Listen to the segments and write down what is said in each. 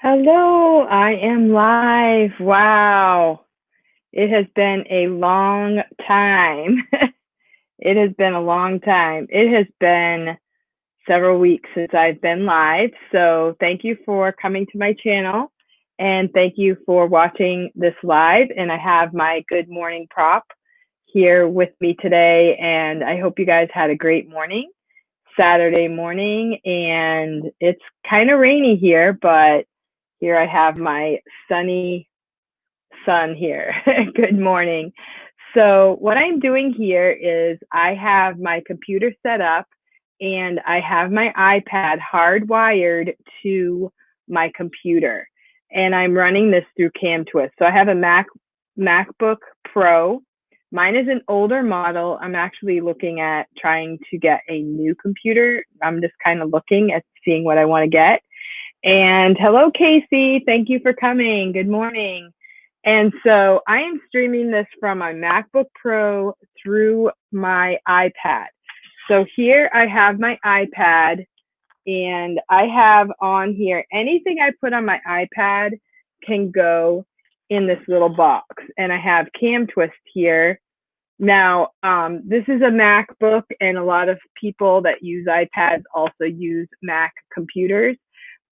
Hello, I am live. Wow. It has been a long time. It has been a long time. It has been several weeks since I've been live. So thank you for coming to my channel and thank you for watching this live. And I have my good morning prop here with me today. And I hope you guys had a great morning, Saturday morning. And it's kind of rainy here, but here I have my sunny sun here. Good morning. So what I'm doing here is I have my computer set up and I have my iPad hardwired to my computer and I'm running this through CamTwist. So I have a MacBook Pro. Mine is an older model. I'm actually looking at trying to get a new computer. I'm just kind of looking at seeing what I want to get. And hello, Casey. Thank you for coming. Good morning. And so I am streaming this from my MacBook Pro through my iPad. So here I have my iPad and I have on here anything I put on my iPad can go in this little box. And I have CamTwist here. Now, this is a MacBook and a lot of people that use iPads also use Mac computers.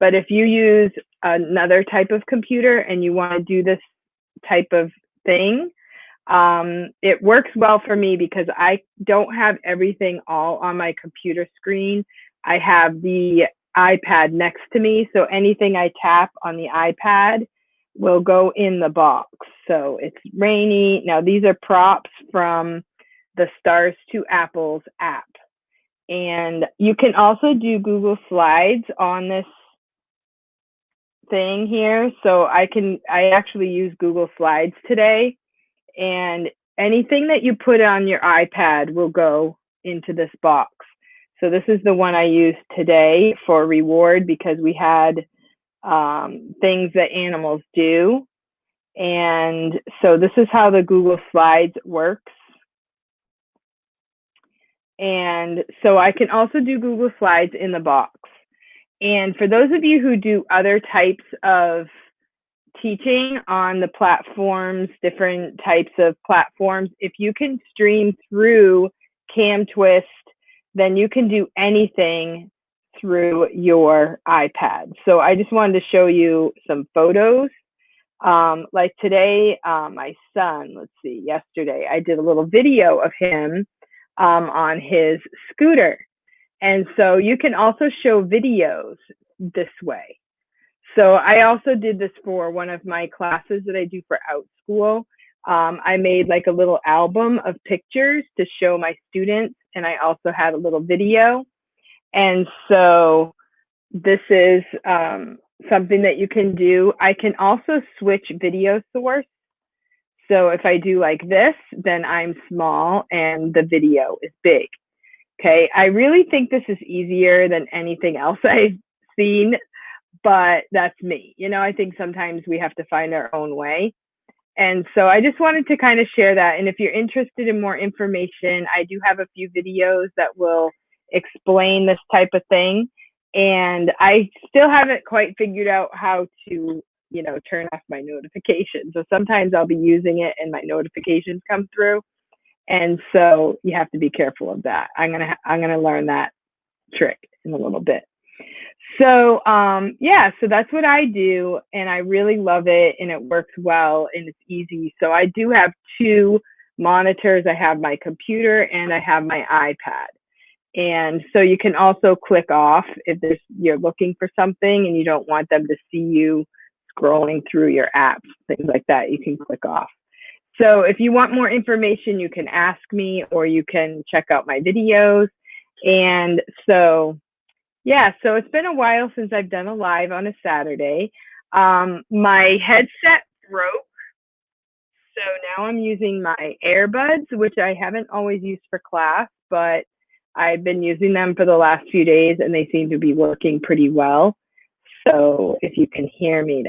But if you use another type of computer and you want to do this type of thing, it works well for me because I don't have everything all on my computer screen. I have the iPad next to me, so anything I tap on the iPad will go in the box. So it's rainy. Now, these are props from the Stars to Apples app. And you can also do Google Slides on this thing here. So I actually use Google Slides today, and anything that you put on your iPad will go into this box. So this is the one I used today for reward because we had things that animals do. And so this is how the Google Slides works. And so I can also do Google Slides in the box. And for those of you who do other types of teaching on the platforms, different types of platforms, if you can stream through CamTwist, then you can do anything through your iPad. So I just wanted to show you some photos. Like today, my son, let's see, yesterday, I did a little video of him on his scooter. And so you can also show videos this way. So I also did this for one of my classes that I do for OutSchool. I made like a little album of pictures to show my students, and I also had a little video. And so this is something that you can do. I can also switch video source. So if I do like this, then I'm small and the video is big. Okay, I really think this is easier than anything else I've seen, but that's me. You know, I think sometimes we have to find our own way. And so I just wanted to kind of share that. And if you're interested in more information, I do have a few videos that will explain this type of thing. And I still haven't quite figured out how to, turn off my notifications. So sometimes I'll be using it and my notifications come through. And so you have to be careful of that. I'm gonna learn that trick in a little bit. So yeah, so that's what I do, and I really love it, and it works well, and it's easy. So I do have two monitors. I have my computer and I have my iPad. And so you can also click off if you're looking for something and you don't want them to see you scrolling through your apps, things like that. You can click off. So if you want more information, you can ask me or you can check out my videos. And so, yeah, so it's been a while since I've done a live on a Saturday. My headset broke. So now I'm using my earbuds, which I haven't always used for class, but I've been using them for the last few days and they seem to be working pretty well. So if you can hear me,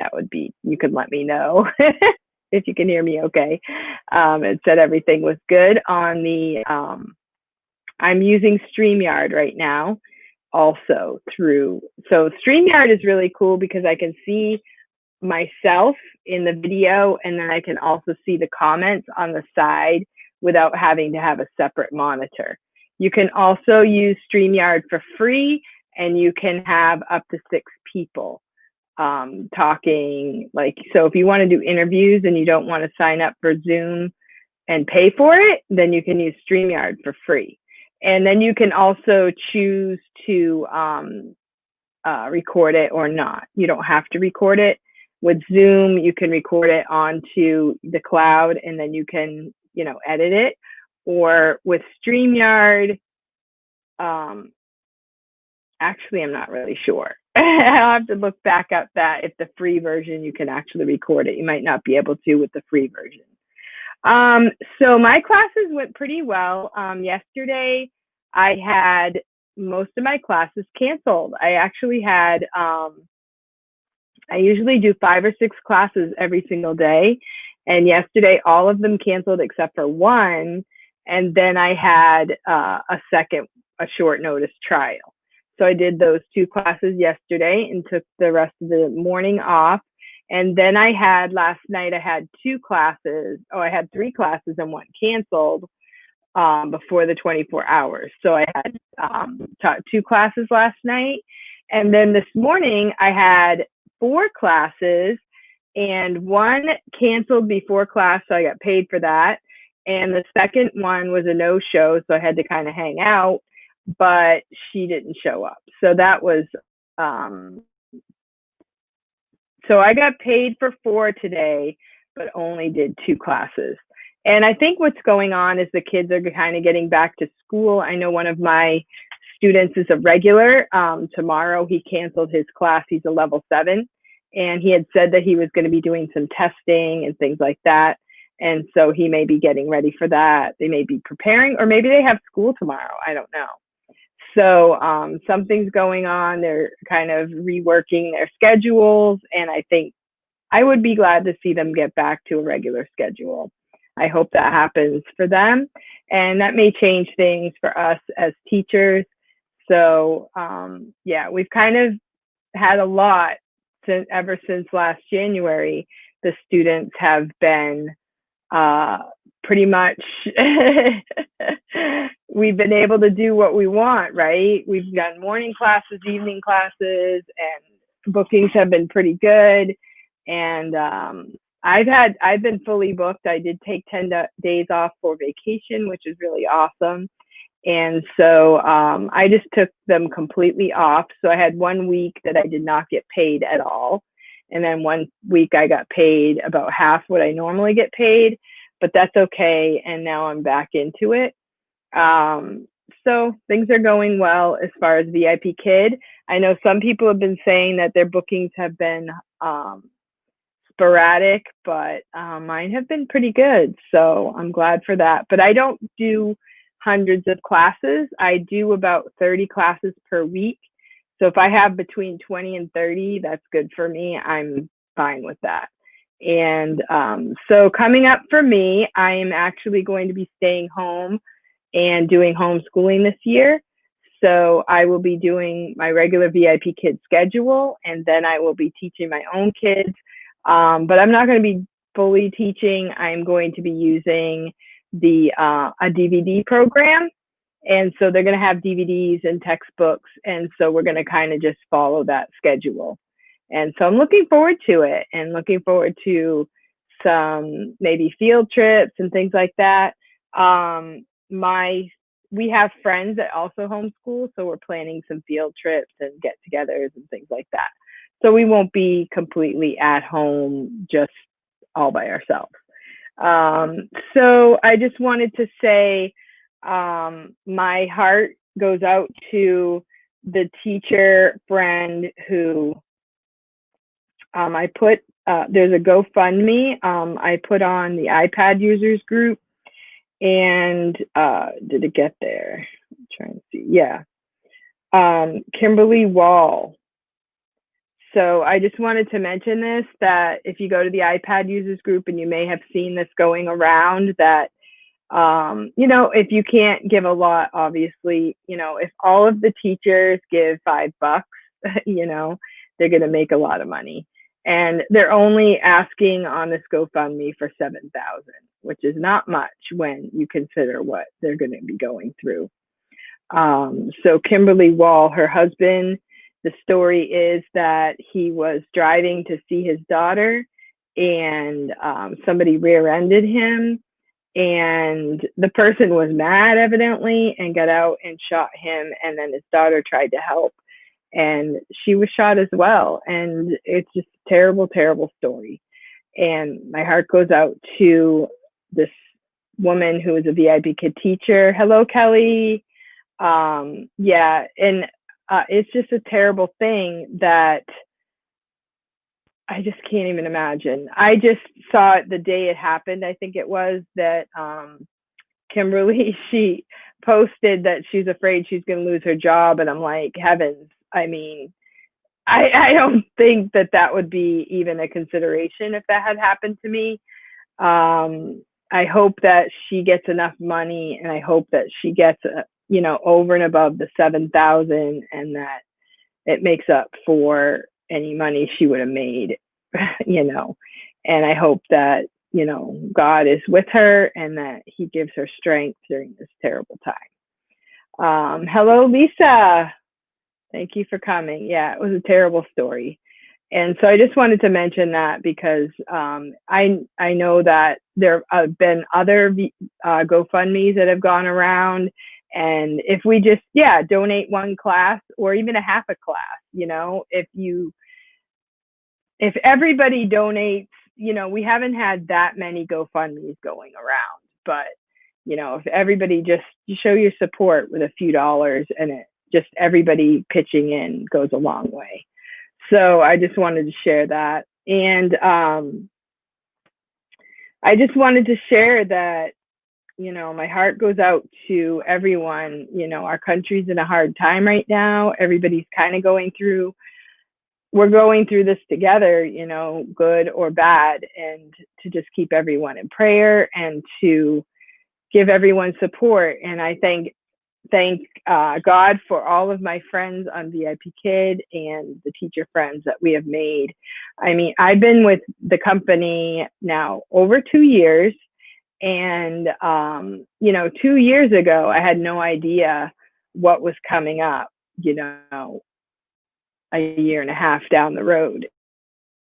you could let me know. If you can hear me okay. It said everything was good on the, I'm using StreamYard right now. also through. So StreamYard is really cool because I can see myself in the video, and then I can also see the comments on the side without having to have a separate monitor. You can also use StreamYard for free, and you can have up to 6 people talking. Like, so if you want to do interviews and you don't want to sign up for Zoom and pay for it, then you can use StreamYard for free. And then you can also choose to record it or not. You don't have to record it. With Zoom, you can record it onto the cloud, and then you can, edit it. Or with StreamYard, actually, I'm not really sure. I'll have to look back up that if the free version, you can actually record it. You might not be able to with the free version. So my classes went pretty well. Yesterday, I had most of my classes canceled. I actually had, I usually do 5 or 6 classes every single day. And yesterday, all of them canceled except for one. And then I had a short notice trial. So I did those 2 classes yesterday and took the rest of the morning off. And then last night, I had 2 classes. Oh, I had 3 classes and one canceled before the 24 hours. So I had taught 2 classes last night. And then this morning, I had 4 classes, and one canceled before class, so I got paid for that. And the second one was a no-show, so I had to kind of hang out, but she didn't show up. So that was, so I got paid for 4 today, but only did 2 classes. And I think what's going on is the kids are kind of getting back to school. I know one of my students is a regular. Tomorrow he canceled his class. He's a level 7. And he had said that he was going to be doing some testing and things like that. And so he may be getting ready for that. They may be preparing, or maybe they have school tomorrow. I don't know. So something's going on. They're kind of reworking their schedules. And I think I would be glad to see them get back to a regular schedule. I hope that happens for them. And that may change things for us as teachers. So yeah, we've kind of had a lot ever since last January. The students have been pretty much, we've been able to do what we want, right? We've done morning classes, evening classes, and bookings have been pretty good. And I've been fully booked. I did take 10 days off for vacation, which is really awesome. And so I just took them completely off. So I had 1 week that I did not get paid at all. And then 1 week I got paid about half what I normally get paid, but that's okay. And now I'm back into it. So things are going well as far as VIPKID. I know some people have been saying that their bookings have been sporadic, but mine have been pretty good. So I'm glad for that. But I don't do hundreds of classes. I do about 30 classes per week. So if I have between 20 and 30, that's good for me. I'm fine with that. And so coming up for me, I am actually going to be staying home and doing homeschooling this year. So I will be doing my regular VIPKID schedule, and then I will be teaching my own kids. But I'm not going to be fully teaching. I'm going to be using a DVD program. And so they're going to have DVDs and textbooks. And so we're going to kind of just follow that schedule. And so I'm looking forward to it, and looking forward to some maybe field trips and things like that. We have friends that also homeschool, so we're planning some field trips and get-togethers and things like that. So we won't be completely at home just all by ourselves. So I just wanted to say my heart goes out to the teacher friend who I put, there's a GoFundMe I put on the iPad users group. And did it get there? I'm trying to see. Yeah. Kimberly Wall. So I just wanted to mention this, that if you go to the iPad users group, and you may have seen this going around, that If you can't give a lot, obviously, if all of the teachers give $5, you know, they're going to make a lot of money. And they're only asking on this GoFundMe for 7,000, which is not much when you consider what they're going to be going through. So Kimberly Wall, her husband, the story is that he was driving to see his daughter, and somebody rear-ended him, and the person was mad evidently and got out and shot him, and then his daughter tried to help, and she was shot as well. And it's just a terrible, terrible story. And my heart goes out to this woman who is a VIPKID teacher. Hello, Kelly. Yeah, and it's just a terrible thing that I just can't even imagine. I just saw it the day it happened. I think it was that Kimberly, she posted that she's afraid she's going to lose her job. And I'm like, heavens. I mean, I don't think that would be even a consideration if that had happened to me. I hope that she gets enough money, and I hope that she gets, over and above the 7,000, and that it makes up for any money she would have made, and I hope that, God is with her and that he gives her strength during this terrible time. Hello, Lisa. Thank you for coming. Yeah, it was a terrible story. And so I just wanted to mention that because I know that there have been other GoFundMes that have gone around. And if we just, donate one class or even a half a class, if everybody donates, we haven't had that many GoFundMes going around. But, if everybody just show your support with a few dollars, and everybody pitching in goes a long way. So I just wanted to share that. And I just wanted to share that, my heart goes out to everyone. Our country's in a hard time right now. Everybody's kind of we're going through this together, good or bad, and to just keep everyone in prayer and to give everyone support. And I thank God for all of my friends on VIPKID and the teacher friends that we have made. I mean, I've been with the company now over 2 years. And, 2 years ago, I had no idea what was coming up, a year and a half down the road.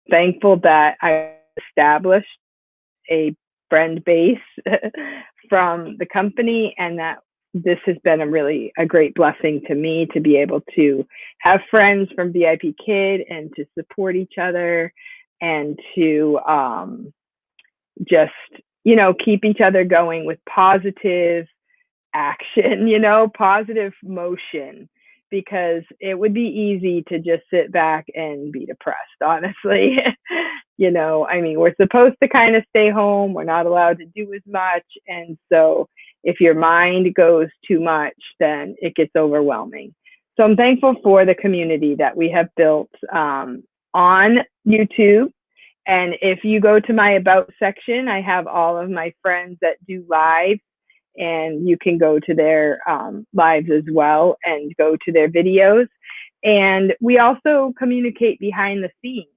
Thankful that I established a friend base from the company, and that this has been a great blessing to me to be able to have friends from VIPKID and to support each other and to just, keep each other going with positive action, positive motion, because it would be easy to just sit back and be depressed, honestly. We're supposed to kind of stay home. We're not allowed to do as much. And so if your mind goes too much, then it gets overwhelming. So I'm thankful for the community that we have built on YouTube. And if you go to my About section, I have all of my friends that do live, and you can go to their lives as well and go to their videos. And we also communicate behind the scenes.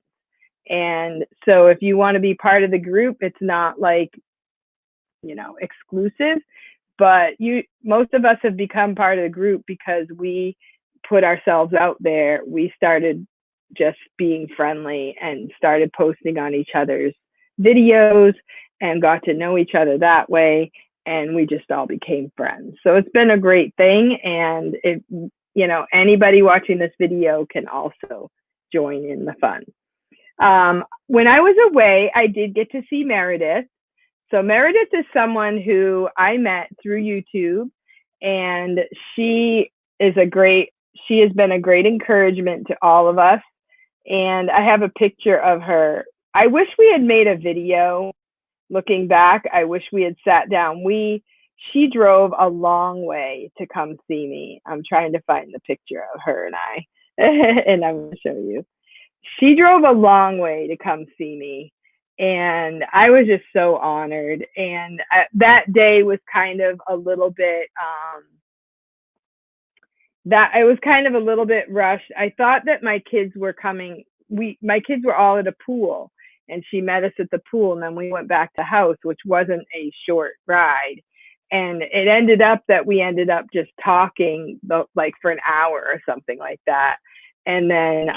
And so if you want to be part of the group, it's not like, exclusive, but most of us have become part of the group because we put ourselves out there. We started just being friendly and started posting on each other's videos and got to know each other that way. And we just all became friends. So it's been a great thing. And if, anybody watching this video can also join in the fun. When I was away, I did get to see Meredith. So Meredith is someone who I met through YouTube, and she has been a great encouragement to all of us. And I have a picture of her. I wish we had made a video. Looking back, I wish we had sat down. She drove a long way to come see me. I'm trying to find the picture of her and I, and I'm going to show you. She drove a long way to come see me. And I was just so honored. And that day was kind of a little bit, that it was kind of a little bit rushed. I thought that my kids were coming. My kids were all at a pool, and she met us at the pool, and then we went back to the house, which wasn't a short ride. And it ended up that we ended up just talking like for an hour or something like that. And then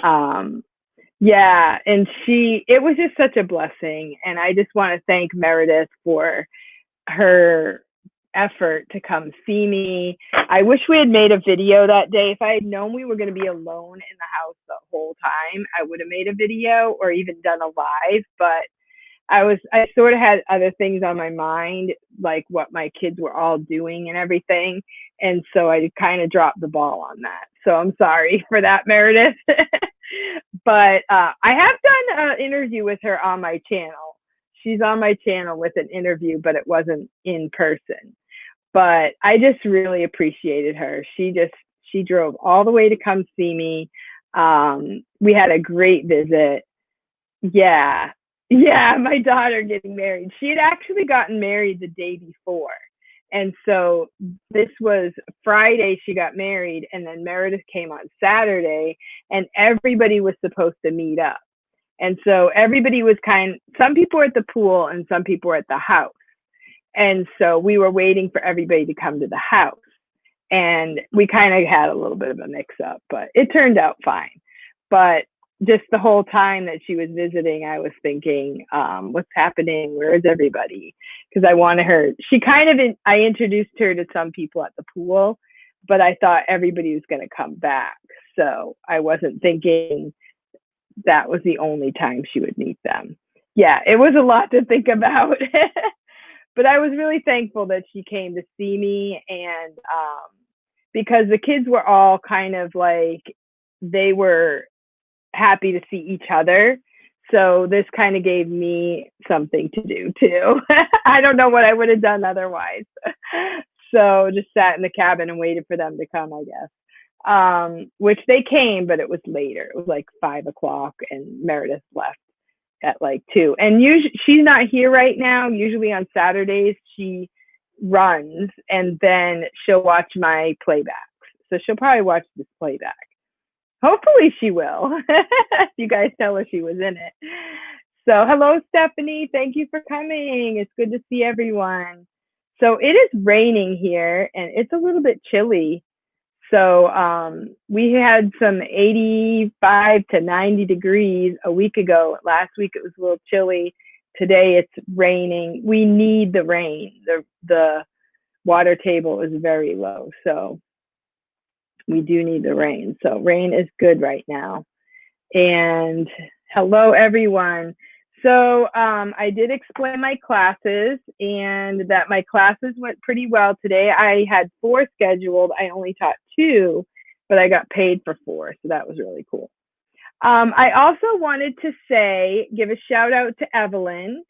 yeah, and it was just such a blessing. And I just want to thank Meredith for her effort to come see me. I wish we had made a video that day. If I had known we were going to be alone in the house the whole time, I would have made a video or even done a live, but I sort of had other things on my mind, like what my kids were all doing and everything. And so I kind of dropped the ball on that. So I'm sorry for that, Meredith. But I have done an interview with her on my channel. She's on my channel with an interview, but it wasn't in person. But I just really appreciated her. She drove all the way to come see me. We had a great visit. Yeah. Yeah, my daughter getting married. She had actually gotten married the day before. And so this was Friday, she got married, and then Meredith came on Saturday, and everybody was supposed to meet up. And so everybody was some people were at the pool and some people were at the house. And so we were waiting for everybody to come to the house. And we kind of had a little bit of a mix up, but it turned out fine. But just the whole time that she was visiting, I was thinking, what's happening? Where is everybody? Because I wanted her. I introduced her to some people at the pool, but I thought everybody was going to come back. So I wasn't thinking that was the only time she would meet them. Yeah, it was a lot to think about. But I was really thankful that she came to see me. And because the kids were all kind of like, they were happy to see each other. So this kind of gave me something to do too. I don't know what I would have done otherwise. So just sat in the cabin and waited for them to come, I guess. Which they came, but it was later. It was like 5:00 and Meredith left at like 2. And she's not here right now. Usually on Saturdays she runs and then she'll watch my playbacks. So she'll probably watch this playback. Hopefully she will. You guys tell her she was in it. So hello, Stephanie. Thank you for coming. It's good to see everyone. So it is raining here and it's a little bit chilly. So we had some 85 to 90 degrees a week ago. Last week it was a little chilly. Today it's raining. We need the rain. The water table is very low. So we do need the rain. So rain is good right now. And hello, everyone. So I did explain my classes and that my classes went pretty well today. I had 4 scheduled. I only taught 2, but I got paid for 4. So that was really cool. I also wanted to give a shout out to Evelyn.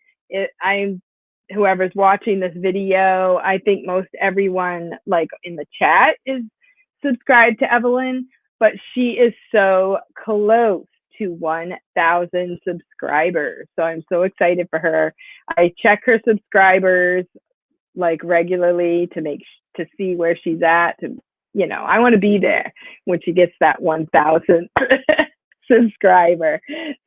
Whoever's watching this video, I think most everyone like in the chat is subscribed to Evelyn, but she is so close to 1,000 subscribers. So I'm so excited for her. I check her subscribers like regularly to see where she's at. I want to be there when she gets that 1,000 subscriber.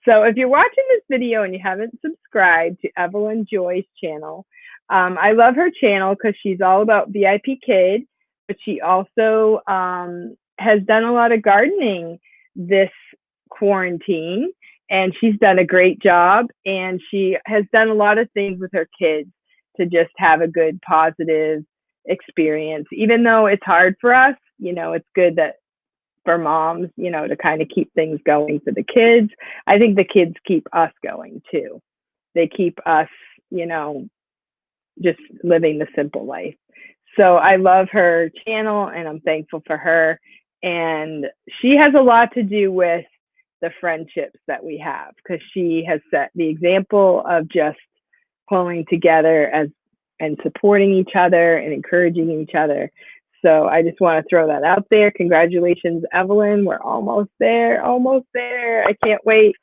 So if you're watching this video and you haven't subscribed to Evelyn Joy's channel, I love her channel because she's all about VIPKID, but she also has done a lot of gardening this quarantine, and she's done a great job. And she has done a lot of things with her kids to just have a good, positive experience. Even though it's hard for us, it's good that for moms, to kind of keep things going for the kids. I think the kids keep us going too. They keep us, just living the simple life. So I love her channel and I'm thankful for her. And she has a lot to do with the friendships that we have because she has set the example of just pulling together and supporting each other and encouraging each other. So I just want to throw that out there. Congratulations, Evelyn. We're almost there. I can't wait.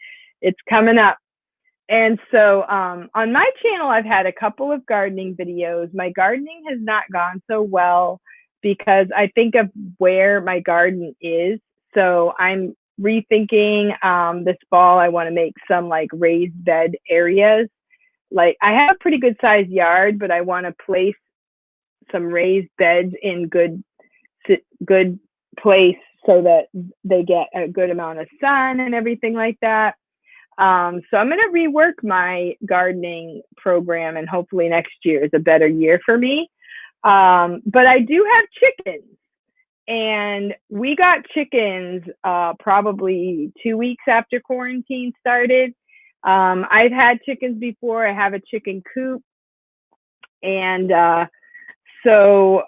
It's coming up. And so on my channel, I've had a couple of gardening videos. My gardening has not gone so well because I think of where my garden is. So I'm rethinking this fall. I want to make some like raised bed areas. Like I have a pretty good sized yard, but I want to place some raised beds in good place so that they get a good amount of sun and everything like that. So I'm going to rework my gardening program, and hopefully next year is a better year for me. But I do have chickens, and we got chickens probably 2 weeks after quarantine started. I've had chickens before. I have a chicken coop, and so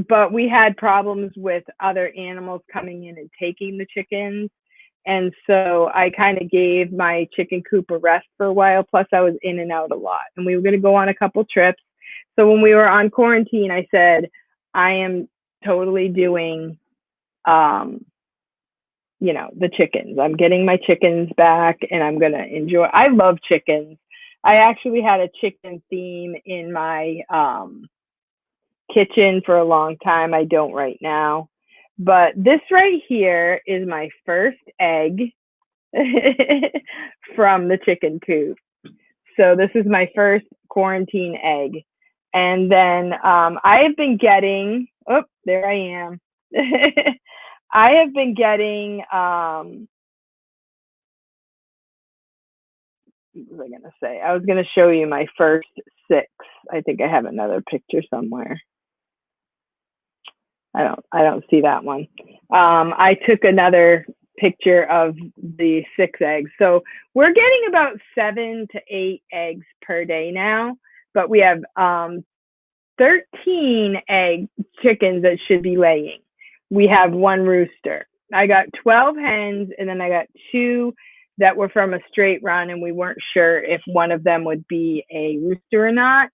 but we had problems with other animals coming in and taking the chickens. And so I kind of gave my chicken coop a rest for a while. Plus, I was in and out a lot. And we were going to go on a couple trips. So when we were on quarantine, I said, I am totally doing, the chickens. I'm getting my chickens back and I'm going to enjoy. I love chickens. I actually had a chicken theme in my kitchen for a long time. I don't right now. But this right here is my first egg from the chicken coop. So this is my first quarantine egg. And then I have been getting, oh, there I am. I have been getting, what was I going to say? I was going to show you my first 6. I think I have another picture somewhere. I don't see that one. I took another picture of the 6 eggs. So we're getting about 7 to 8 eggs per day now, but we have 13 egg chickens that should be laying. We have 1 rooster. I got 12 hens, and then I got 2 that were from a straight run, and we weren't sure if one of them would be a rooster or not.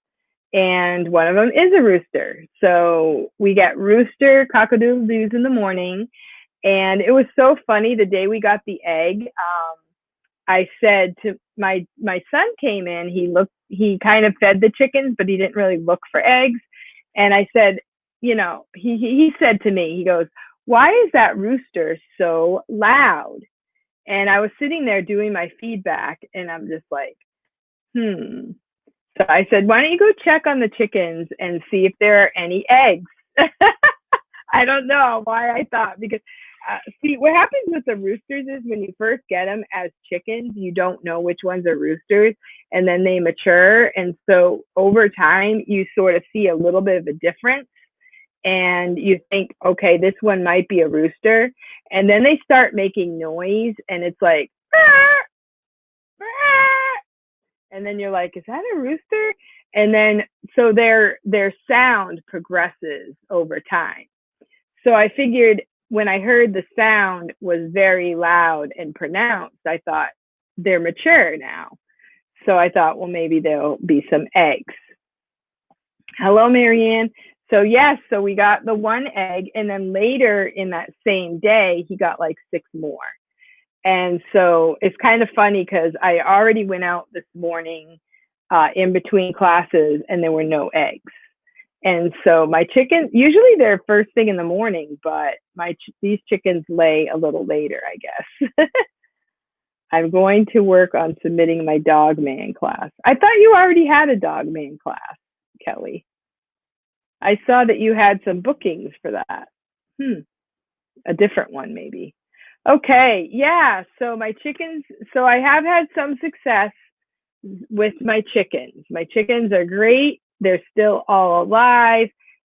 And one of them is a rooster. So we get rooster cock-a-doodle-doos in the morning. And it was so funny the day we got the egg. I said to my son came in, he kind of fed the chickens, but he didn't really look for eggs. And I said, he said to me, he goes, "Why is that rooster so loud?" And I was sitting there doing my feedback, and I'm just like, So I said, "Why don't you go check on the chickens and see if there are any eggs?" I don't know why I thought, because see, what happens with the roosters is when you first get them as chickens, you don't know which ones are roosters, and then they mature. And so over time, you sort of see a little bit of a difference, and you think, okay, this one might be a rooster. And then they start making noise, and it's like, and then you're like, is that a rooster? And then so their sound progresses over time. So I figured when I heard the sound was very loud and pronounced, I thought they're mature now. So I thought, well, maybe there'll be some eggs. Hello, Marianne. So yes, so we got the 1 egg, and then later in that same day, he got like 6 more. And so it's kind of funny because I already went out this morning in between classes, and there were no eggs. And so my chickens, usually they're first thing in the morning, but these chickens lay a little later, I guess. I'm going to work on submitting my dog man class. I thought you already had a dog man class, Kelly. I saw that you had some bookings for that. A different one maybe. Okay, yeah. So my chickens, so I have had some success with my chickens. My chickens are great. They're still all alive.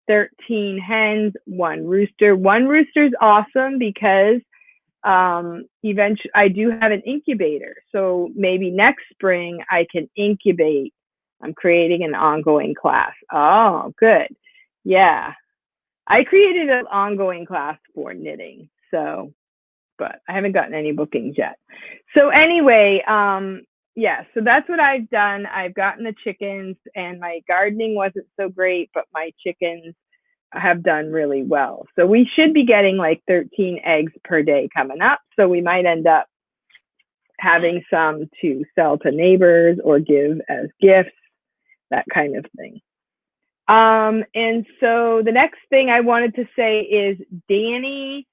13 hens, 1 rooster. 1 rooster is awesome because eventually I do have an incubator. So maybe next spring I can incubate. I'm creating an ongoing class. Oh, good. Yeah. I created an ongoing class for knitting. So, but I haven't gotten any bookings yet. So anyway, yeah, so that's what I've done. I've gotten the chickens, and my gardening wasn't so great, but my chickens have done really well. So we should be getting like 13 eggs per day coming up. So we might end up having some to sell to neighbors or give as gifts, that kind of thing. And so the next thing I wanted to say is Danny.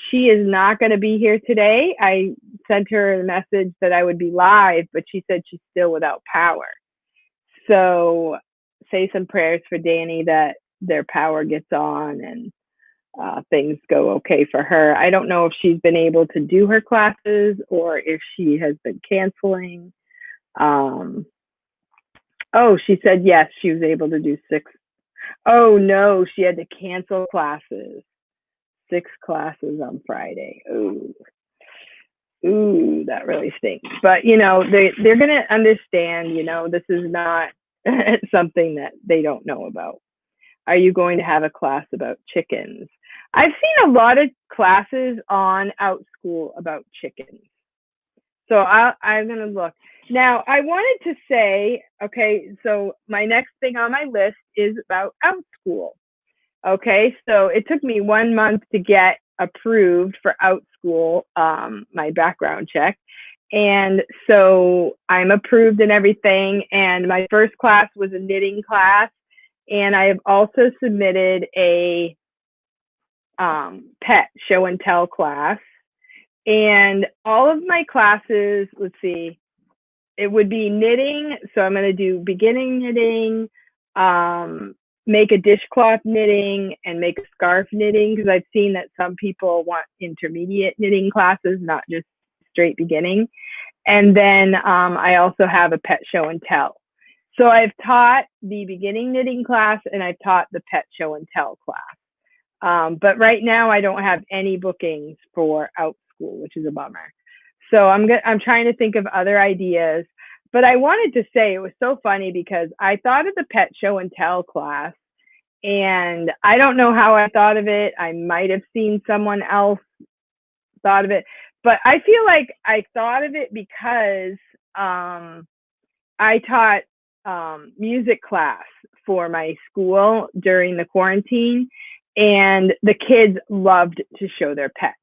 She is not going to be here today. I sent her a message that I would be live, but she said she's still without power. So say some prayers for Danny that their power gets on and things go okay for her. I don't know if she's been able to do her classes or if she has been canceling. Oh, she said yes, she was able to do 6. Oh no, she had to cancel classes. 6 classes on Friday. Ooh, that really stinks. But they're gonna understand. This is not something that they don't know about. Are you going to have a class about chickens? I've seen a lot of classes on OutSchool about chickens. So I'm going to look. Now, I wanted to say, okay, so my next thing on my list is about OutSchool. Okay, so it took me 1 month to get approved for OutSchool, my background check. And so I'm approved and everything. And my first class was a knitting class. And I have also submitted a pet show and tell class. And all of my classes, let's see, it would be knitting. So I'm going to do beginning knitting, make a dishcloth knitting, and make a scarf knitting, because I've seen that some people want intermediate knitting classes, not just straight beginning. And then I also have a pet show and tell. So I've taught the beginning knitting class and I've taught the pet show and tell class. But right now I don't have any bookings for OutSchool, which is a bummer. So I'm trying to think of other ideas. But I wanted to say it was so funny because I thought of the pet show and tell class, and I don't know how I thought of it. I might have seen someone else thought of it, but I feel like I thought of it because I taught music class for my school during the quarantine, and the kids loved to show their pets.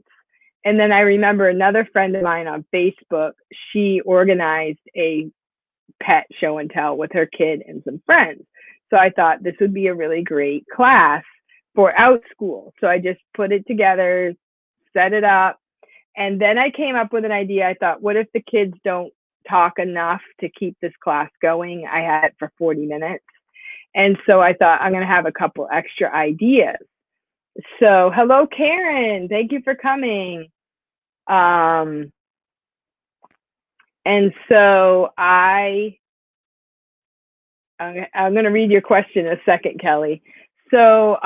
And then I remember another friend of mine on Facebook, she organized a pet show and tell with her kid and some friends. So I thought this would be a really great class for OutSchool. So I just put it together, set it up, and then I came up with an idea. I thought, what if the kids don't talk enough to keep this class going? I had it for 40 minutes. And so I thought I'm going to have a couple extra ideas. So hello, Karen. Thank you for coming. And so I'm going to read your question in a second, Kelly. So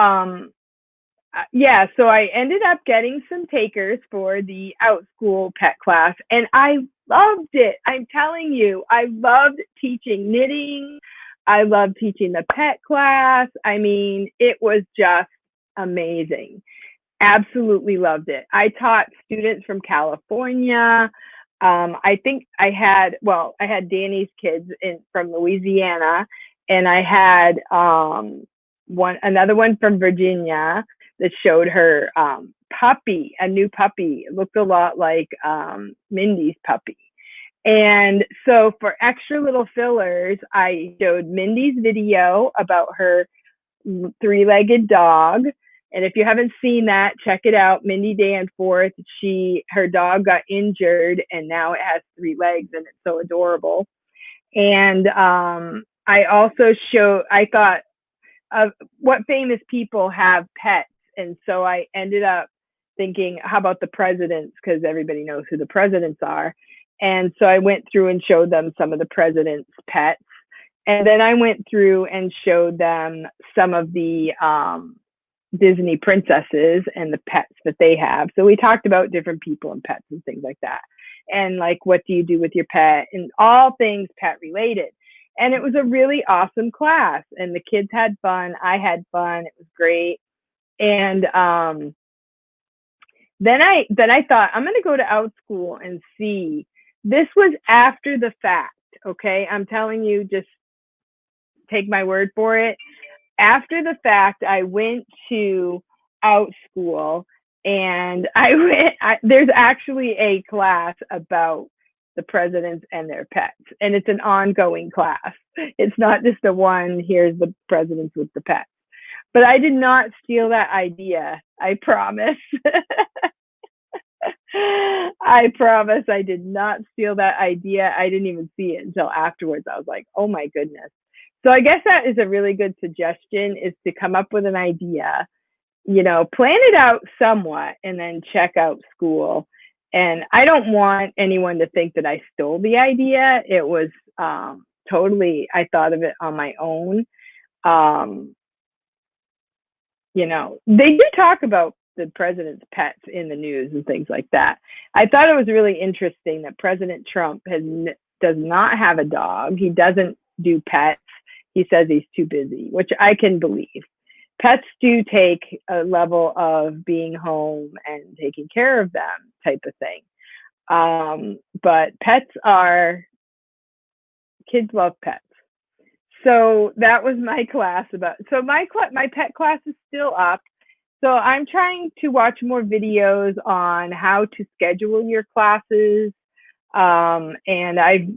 yeah, so I ended up getting some takers for the OutSchool pet class, and I loved it. I'm telling you, I loved teaching knitting. I loved teaching the pet class. I mean, it was just amazing. Absolutely loved it. I taught students from California. I think I had Danny's kids from Louisiana, and I had another one from Virginia that showed her puppy, a new puppy. It looked a lot like Mindy's puppy. And so for extra little fillers, I showed Mindy's video about her 3-legged dog. And if you haven't seen that, check it out. Mindy Danforth, her dog got injured and now it has 3 legs and it's so adorable. And I also I thought of what famous people have pets. And so I ended up thinking, how about the presidents? Because everybody knows who the presidents are. And so I went through and showed them some of the presidents' pets. And then I went through and showed them some of the Disney princesses and the pets that they have. So we talked about different people and pets and things like that. And like, what do you do with your pet? And all things pet related. And it was a really awesome class. And the kids had fun. I had fun. It was great. And then I thought, I'm going to go to OutSchool and see. This was after the fact, okay? I'm telling you, just take my word for it. After the fact, I went to OutSchool And there's actually a class about the presidents and their pets, and it's an ongoing class. It's not just a one, here's the presidents with the pets. But I did not steal that idea. I promise. I promise I did not steal that idea. I didn't even see it until afterwards. I was like, oh my goodness. So I guess that is a really good suggestion, is to come up with an idea, plan it out somewhat, and then check out school. And I don't want anyone to think that I stole the idea. It was totally, I thought of it on my own. Um, they do talk about the president's pets in the news and things like that. I thought it was really interesting that President Trump does not have a dog. He doesn't do pets. He says he's too busy, which I can believe. Pets do take a level of being home and taking care of them type of thing. But kids love pets. So that was my class so my pet class is still up. So I'm trying to watch more videos on how to schedule your classes. And I've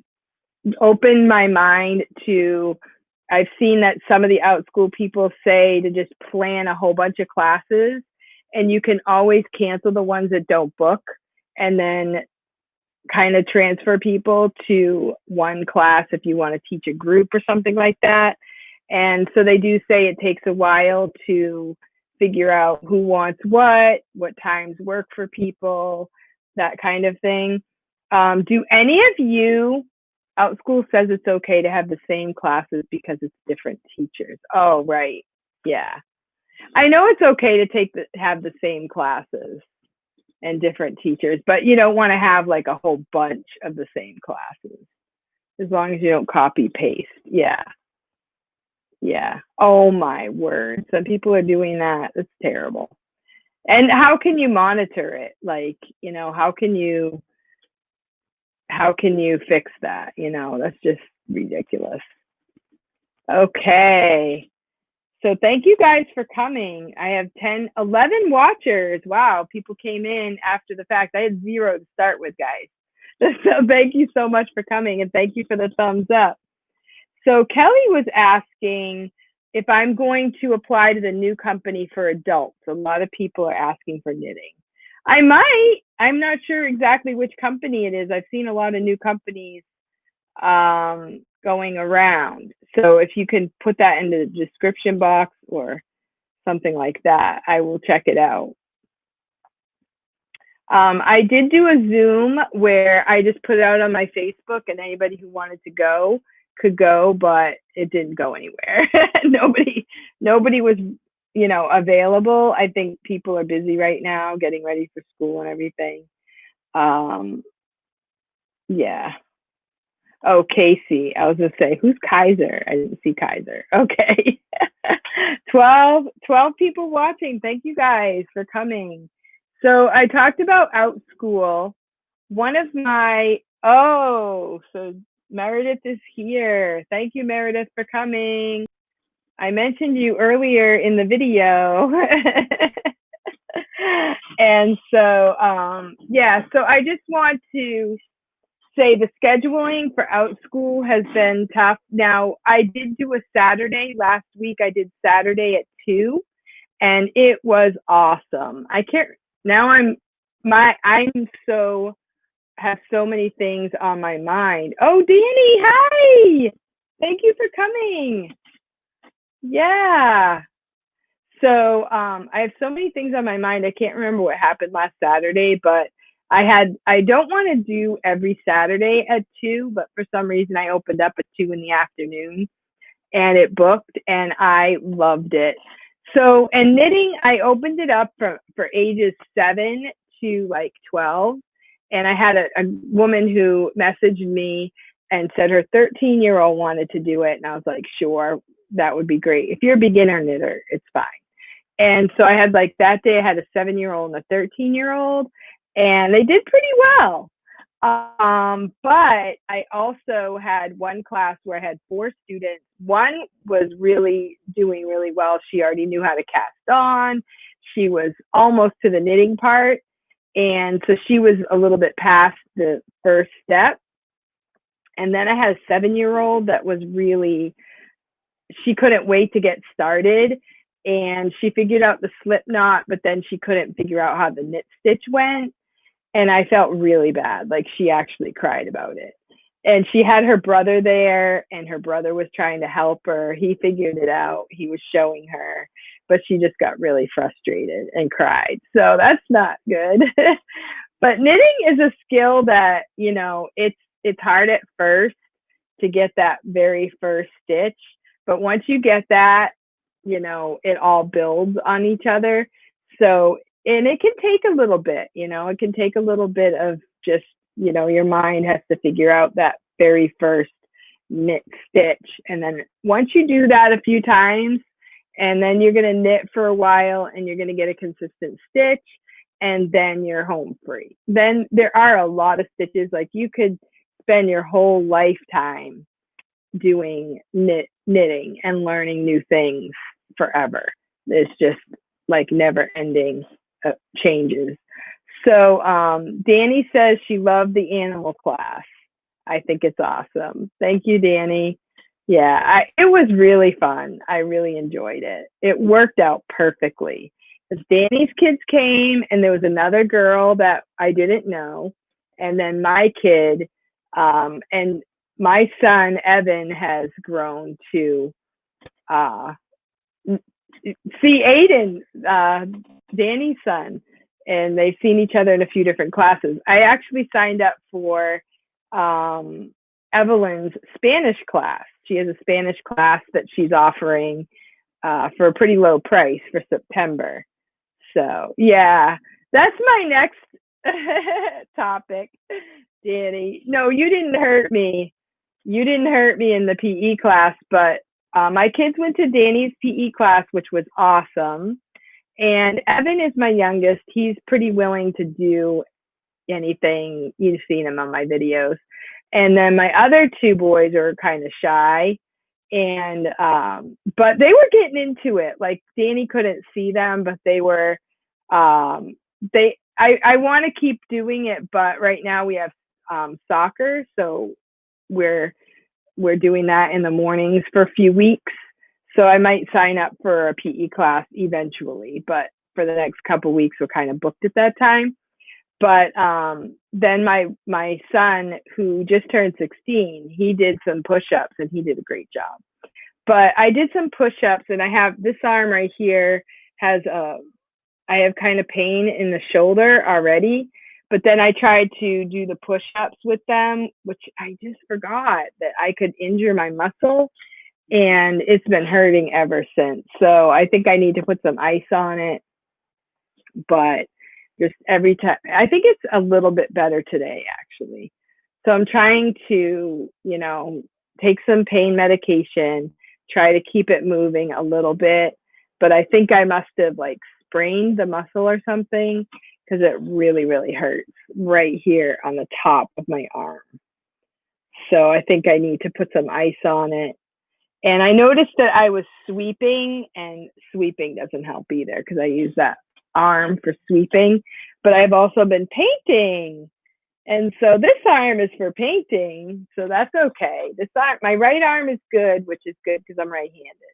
opened my mind to, I've seen that some of the OutSchool people say to just plan a whole bunch of classes, and you can always cancel the ones that don't book, and then kind of transfer people to one class if you want to teach a group or something like that. And so they do say it takes a while to figure out who wants what times work for people, that kind of thing. Do any of you, OutSchool says it's okay to have the same classes because it's different teachers? Oh, right. Yeah. I know it's okay to have the same classes and different teachers, but you don't want to have like a whole bunch of the same classes, as long as you don't copy paste. Yeah. Yeah. Oh my word. Some people are doing that. It's terrible. And how can you monitor it? Like, how can you fix that? That's just ridiculous. Okay. So thank you guys for coming. I have 11 watchers. Wow, people came in after the fact. I had 0 to start with, guys. So thank you so much for coming, and thank you for the thumbs up. So Kelly was asking if I'm going to apply to the new company for adults. A lot of people are asking for knitting. I might. I'm not sure exactly which company it is. I've seen a lot of new companies going around. So if you can put that in the description box or something like that, I will check it out. I did do a Zoom where I just put it out on my Facebook, and anybody who wanted to go could go, but it didn't go anywhere. Nobody was, available. I think people are busy right now getting ready for school and everything. Yeah. Oh, Casey. I was going to say, who's Kaiser? I didn't see Kaiser. Okay. 12 people watching. Thank you guys for coming. So I talked about OutSchool. So Meredith is here. Thank you, Meredith, for coming. I mentioned you earlier in the video. And so, so I just want to say the scheduling for OutSchool has been tough. Now, I did do a Saturday last week. I did Saturday at 2, and it was awesome. Have so many things on my mind. Oh, Danny, hi! Thank you for coming. Yeah. So I have so many things on my mind. I can't remember what happened last Saturday, but I don't want to do every Saturday at 2, but for some reason I opened up at 2 in the afternoon and it booked, and I loved it. So, and knitting, I opened it up for ages 7 to like 12. And I had a woman who messaged me and said her 13-year-old wanted to do it. And I was like, sure, that would be great. If you're a beginner knitter, it's fine. And so I had that day, I had a 7-year-old and a 13-year-old, and they did pretty well. But I also had one class where I had 4 students. One was really doing really well. She already knew how to cast on. she was almost to the knitting part. And so she was a little bit past the first step. And then I had a 7-year-old that was really, she couldn't wait to get started. And she figured out the slip knot, but then she couldn't figure out how the knit stitch went. And I felt really bad. Like, she actually cried about it. And she had her brother there, and her brother was trying to help her. He figured it out. He was showing her, but she just got really frustrated and cried. So that's not good. But knitting is a skill that, you know, it's hard at first to get that very first stitch. But once you get that, you know, it all builds on each other. So, and it can take a little bit, you know, it can take a little bit of just, you know, your mind has to figure out that very first knit stitch. And then once you do that a few times, and then you're going to knit for a while, and you're going to get a consistent stitch, and then you're home free. Then there are a lot of stitches. Like, you could spend your whole lifetime doing knitting and learning new things forever. It's just like never ending changes. So Danny says she loved the animal class. I think it's awesome. Thank you, Danny. Yeah, it was really fun. I really enjoyed it. It worked out perfectly. Because Danny's kids came, and there was another girl that I didn't know, and then my kid, and my son Evan has grown to see Aiden, Danny's son, and they've seen each other in a few different classes. I actually signed up for Evelyn's Spanish class. She has a Spanish class that she's offering for a pretty low price for September. So yeah, that's my next topic, Danny. No, you didn't hurt me. You didn't hurt me in the PE class, but my kids went to Danny's PE class, which was awesome. And Evan is my youngest. He's pretty willing to do anything. You've seen him on my videos. And then my other two boys are kind of shy. And but they were getting into it. Like, Danny couldn't see them, but they were I want to keep doing it, but right now we have soccer, so we're doing that in the mornings for a few weeks. So I might sign up for a PE class eventually, but for the next couple of weeks we're kind of booked at that time. But then my son, who just turned 16, he did some push-ups, and he did a great job. But I did some push-ups, and I have this arm right here has I have kind of pain in the shoulder already. But then I tried to do the push-ups with them, which I just forgot that I could injure my muscle, and it's been hurting ever since. So I think I need to put some ice on it. But just every time, I think it's a little bit better today, actually. So I'm trying to, you know, take some pain medication, try to keep it moving a little bit. But I think I must have like sprained the muscle or something, because it really, really hurts right here on the top of my arm. So I think I need to put some ice on it. And I noticed that I was sweeping, and sweeping doesn't help either, because I use that arm for sweeping. But I've also been painting. And so this arm is for painting, so that's okay. This arm, my right arm is good, which is good because I'm right-handed.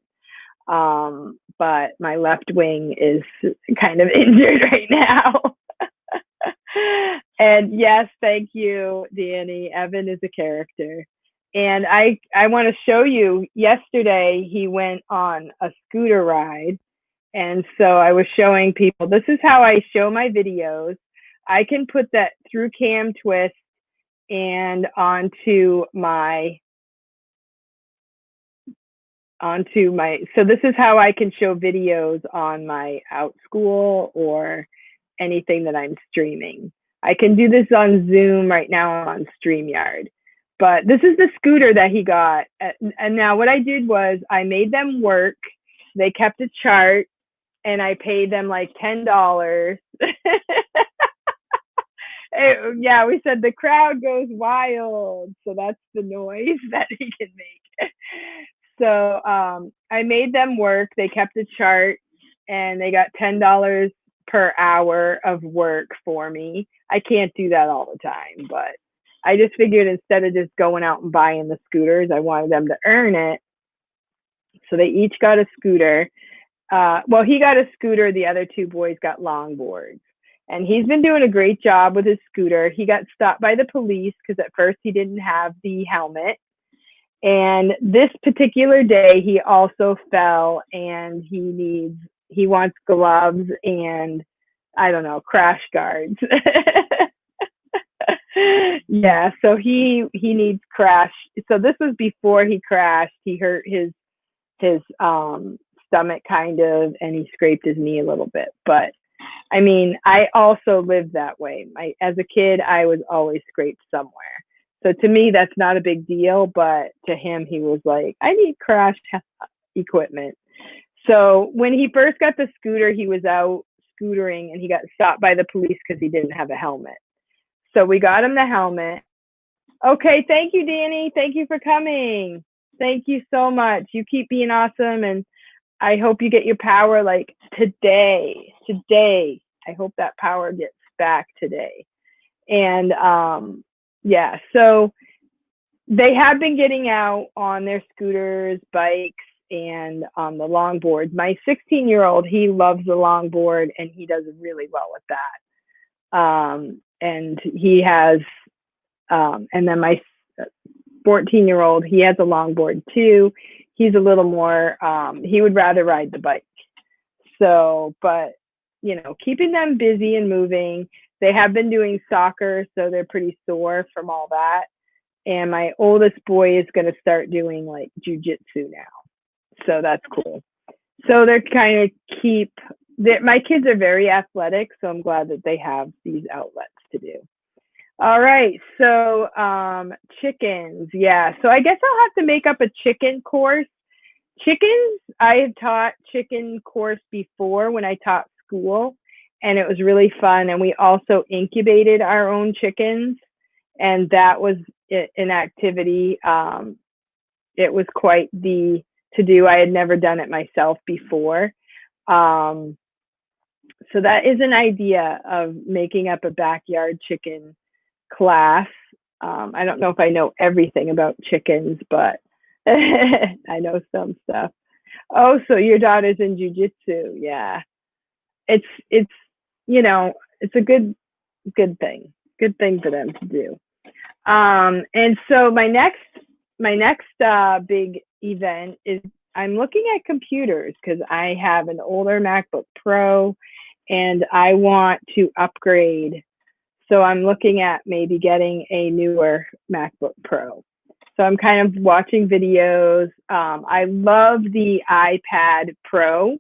But my left wing is kind of injured right now. And yes, thank you, Danny. Evan is a character. And I want to show you, yesterday he went on a scooter ride. And so I was showing people, this is how I show my videos. I can put that through Cam Twist and onto my, so this is how I can show videos on my OutSchool or anything that I'm streaming. I can do this on Zoom right now on StreamYard. But this is the scooter that he got. And now what I did was I made them work. They kept a chart, and I paid them like $10. Yeah, we said the crowd goes wild. So that's the noise that he can make. So I made them work. They kept a chart, and they got $10 per hour of work for me. I can't do that all the time, but I just figured instead of just going out and buying the scooters, I wanted them to earn it. So they each got a scooter. Well, he got a scooter. The other two boys got longboards. And he's been doing a great job with his scooter. He got stopped by the police because at first he didn't have the helmet. And this particular day, he also fell, and he wants gloves and, I don't know, crash guards. Yeah, so he needs crash. So this was before he crashed. He hurt his stomach kind of, and he scraped his knee a little bit. But I mean, I also lived that way. As a kid, I was always scraped somewhere. So to me, that's not a big deal. But to him, he was like, I need crash equipment. So when he first got the scooter, he was out scootering and he got stopped by the police because he didn't have a helmet. So we got him the helmet. Okay, thank you, Danny. Thank you for coming. Thank you so much. You keep being awesome, and I hope you get your power like today. Today. I hope that power gets back today. And yeah, so they have been getting out on their scooters, bikes, and on the longboards. My 16-year-old, he loves the longboard, and he does really well with that. And he has, and then my 14-year-old, he has a longboard too. He's a little more, he would rather ride the bike. So, but, you know, keeping them busy and moving. They have been doing soccer, so they're pretty sore from all that. And my oldest boy is going to start doing like jujitsu now. So that's cool. So they're kind of my kids are very athletic, so I'm glad that they have these outlets to do. All right, so chickens, yeah. So I guess I'll have to make up a chicken course. Chickens, I had taught chicken course before when I taught school, and it was really fun. And we also incubated our own chickens, and that was an activity. It was quite the to do. I had never done it myself before. So that is an idea of making up a backyard chicken class. I don't know if I know everything about chickens, but I know some stuff. Oh, so your daughter's in jujitsu. Yeah. It's you know, it's a good thing. Good thing for them to do. And so my next big event is I'm looking at computers because I have an older MacBook Pro and I want to upgrade. So I'm looking at maybe getting a newer MacBook Pro. So I'm kind of watching videos. I love the iPad Pro,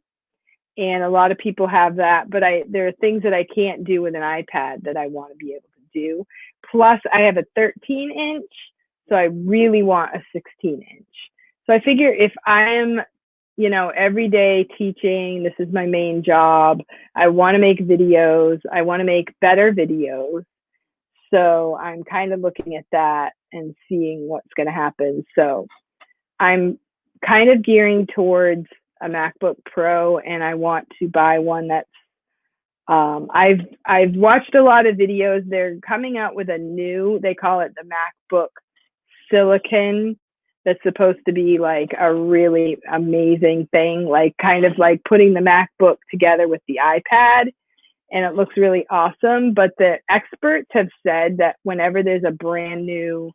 and a lot of people have that, but there are things that I can't do with an iPad that I want to be able to do. Plus, I have a 13-inch, so I really want a 16-inch. So I figure if I'm, you know, every day teaching, this is my main job, I want to make videos, I want to make better videos. So I'm kind of looking at that and seeing what's going to happen. So I'm kind of gearing towards a MacBook Pro, and I want to buy one that's I've watched a lot of videos. They're coming out with a new, they call it the MacBook Silicon, that's supposed to be like a really amazing thing, like kind of like putting the MacBook together with the iPad, and it looks really awesome. But the experts have said that whenever there's a brand new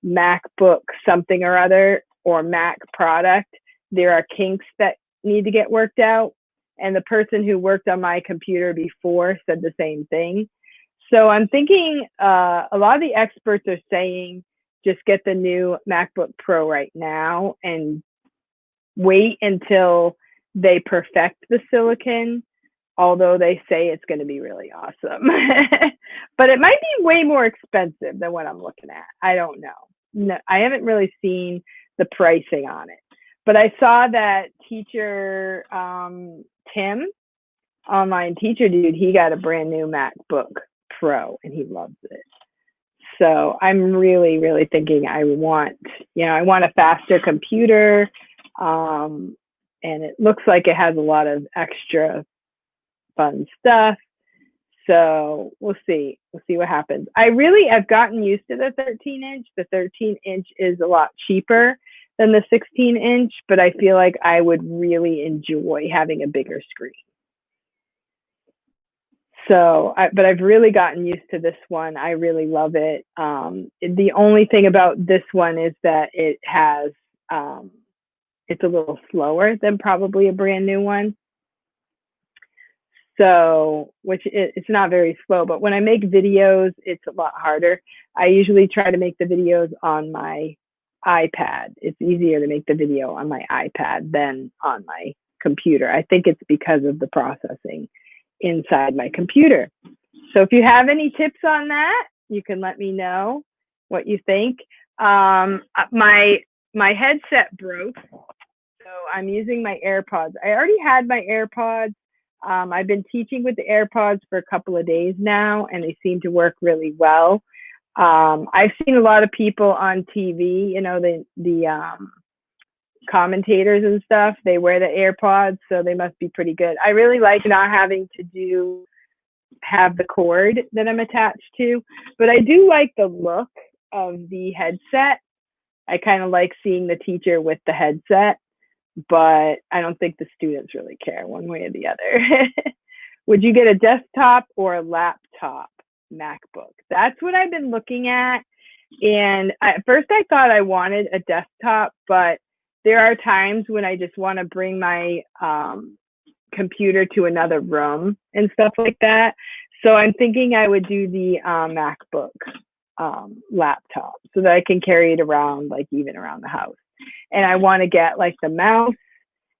MacBook something or other or Mac product, there are kinks that need to get worked out. And the person who worked on my computer before said the same thing. So I'm thinking a lot of the experts are saying just get the new MacBook Pro right now and wait until they perfect the silicon, although they say it's going to be really awesome. But it might be way more expensive than what I'm looking at. I don't know. No, I haven't really seen the pricing on it. But I saw that teacher, Tim, online teacher dude, he got a brand new MacBook Pro and he loves it. So I'm really, really thinking I want a faster computer. and it looks like it has a lot of extra fun stuff. So we'll see. We'll see what happens. I've gotten used to the 13 inch. The 13 inch is a lot cheaper than the 16 inch, but I feel like I would really enjoy having a bigger screen. So, but I've really gotten used to this one. I really love it. The only thing about this one is that it has, it's a little slower than probably a brand new one. So, it's not very slow, but when I make videos, it's a lot harder. I usually try to make the videos on my iPad. It's easier to make the video on my iPad than on my computer. I think it's because of the processing inside my computer. So if you have any tips on that, you can let me know what you think. My headset broke, so I'm using my AirPods. I already had my AirPods. I've been teaching with the AirPods for a couple of days now, and they seem to work really well. I've seen a lot of people on TV, you know, the commentators and stuff, they wear the AirPods, so they must be pretty good. I really like not having to have the cord that I'm attached to, but I do like the look of the headset. I kind of like seeing the teacher with the headset, but I don't think the students really care one way or the other. Would you get a desktop or a laptop MacBook? That's what I've been looking at. And at first I thought I wanted a desktop, but there are times when I just want to bring my computer to another room and stuff like that. So I'm thinking I would do the MacBook laptop so that I can carry it around, like even around the house. And I want to get like the mouse.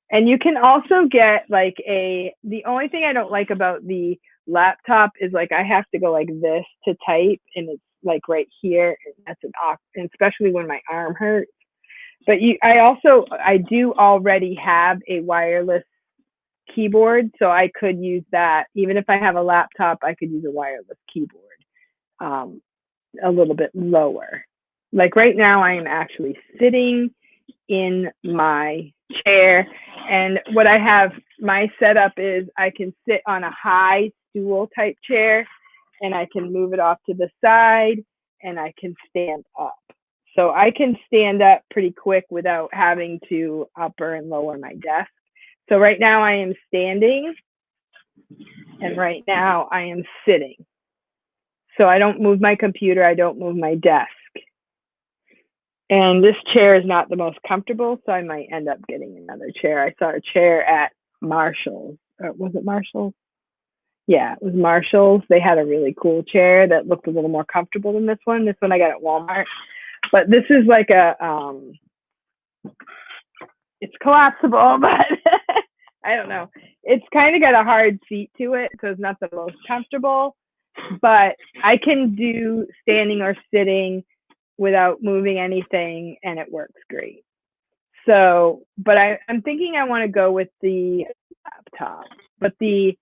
And you can also get like the only thing I don't like about the laptop is like I have to go like this to type, and it's like right here. And that's and especially when my arm hurts. But I do already have a wireless keyboard, so I could use that. Even if I have a laptop, I could use a wireless keyboard a little bit lower. Like right now, I am actually sitting in my chair, and what I have, my setup is I can sit on a high stool type chair, and I can move it off to the side, and I can stand up. So I can stand up pretty quick without having to upper and lower my desk. So right now I am standing, and right now I am sitting. So I don't move my computer, I don't move my desk. And this chair is not the most comfortable, so I might end up getting another chair. I saw a chair at Marshall's. Was it Marshall's? Yeah, it was Marshall's. They had a really cool chair that looked a little more comfortable than this one. This one I got at Walmart. But this is like it's collapsible, but I don't know. It's kind of got a hard seat to it, so it's not the most comfortable. But I can do standing or sitting without moving anything, and it works great. So, but I'm thinking I want to go with the laptop. But the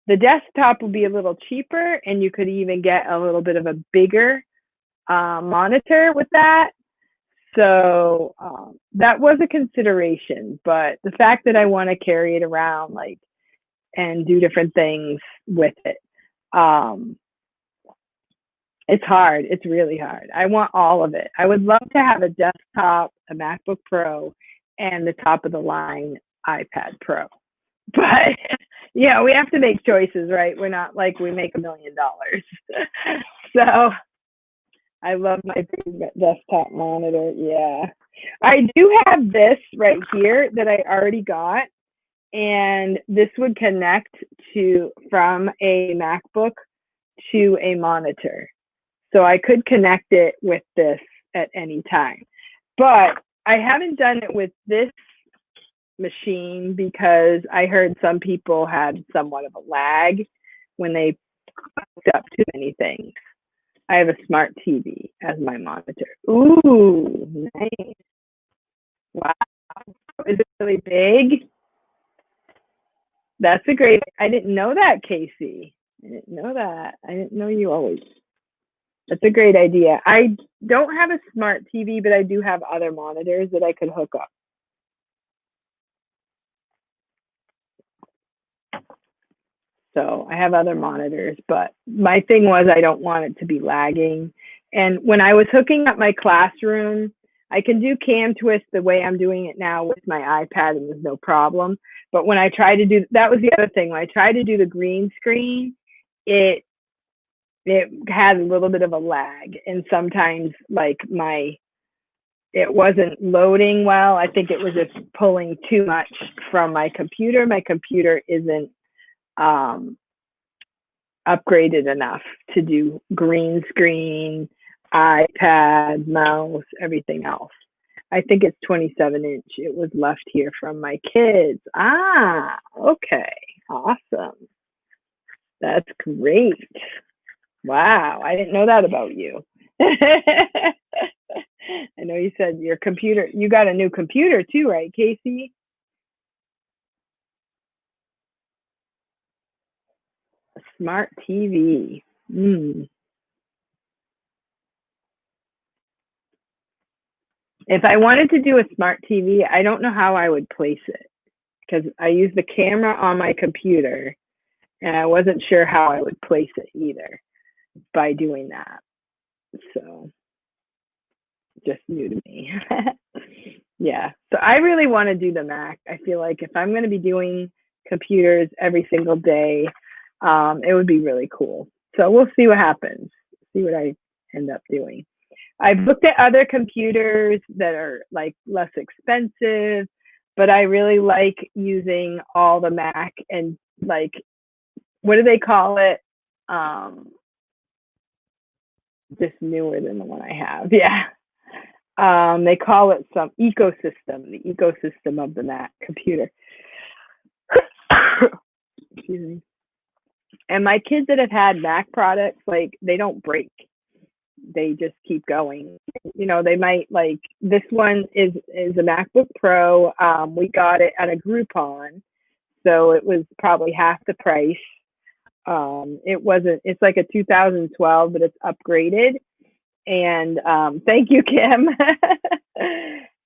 desktop will be a little cheaper, and you could even get a little bit of a bigger monitor with that. So that was a consideration, but the fact that I want to carry it around like and do different things with it, it's hard. It's really hard. I want all of it. I would love to have a desktop, a MacBook Pro, and the top of the line iPad Pro. But yeah, we have to make choices, right? We're not like we make $1 million. So I love my big desktop monitor. Yeah. I do have this right here that I already got, and this would connect from a MacBook to a monitor. So I could connect it with this at any time. But I haven't done it with this machine because I heard some people had somewhat of a lag when they hooked up too many things. I have a smart TV as my monitor. Ooh, nice. Wow. Is it really big? That's a great, I didn't know that, Casey. I didn't know that. I didn't know you always. That's a great idea. I don't have a smart TV, but I do have other monitors that I could hook up. So I have other monitors, but my thing was I don't want it to be lagging. And when I was hooking up my classroom, I can do cam twist the way I'm doing it now with my iPad and there's no problem. But when I tried to do, that was the other thing. When I tried to do the green screen, it had a little bit of a lag, and sometimes like it wasn't loading well. I think it was just pulling too much from my computer. My computer isn't upgraded enough to do green screen, iPad, mouse, everything else. I think it's 27-inch. It was left here from my kids. Ah, okay. Awesome. That's great. Wow, I didn't know that about you. I know you said your computer, you got a new computer too, right, Casey? A smart TV. If I wanted to do a smart TV, I don't know how I would place it because I use the camera on my computer and I wasn't sure how I would place it either by doing that. So just new to me. Yeah. So I really want to do the Mac. I feel like if I'm going to be doing computers every single day, it would be really cool. So we'll see what happens, see what I end up doing. I've looked at other computers that are like less expensive, but I really like using all the Mac and like, what do they call it? Just newer than the one I have. Yeah. They call it some ecosystem, the ecosystem of the Mac computer. Excuse me. And my kids that have had Mac products, like they don't break. They just keep going. You know, they might like this one is a MacBook Pro. We got it at a Groupon, so it was probably half the price. It wasn't. It's like a 2012, but it's upgraded. And thank you, Kim.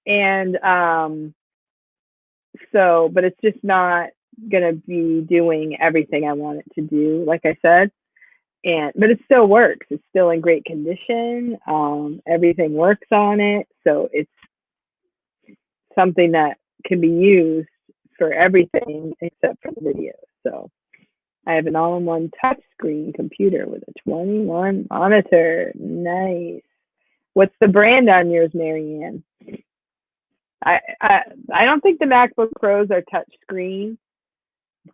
And so, but it's just not gonna be doing everything I want it to do, like I said. And but it still works. It's still in great condition. Everything works on it, so it's something that can be used for everything except for the video. So I have an all-in-one touchscreen computer with a 21 monitor. Nice. What's the brand on yours, Marianne? I don't think the MacBook Pros are touchscreen,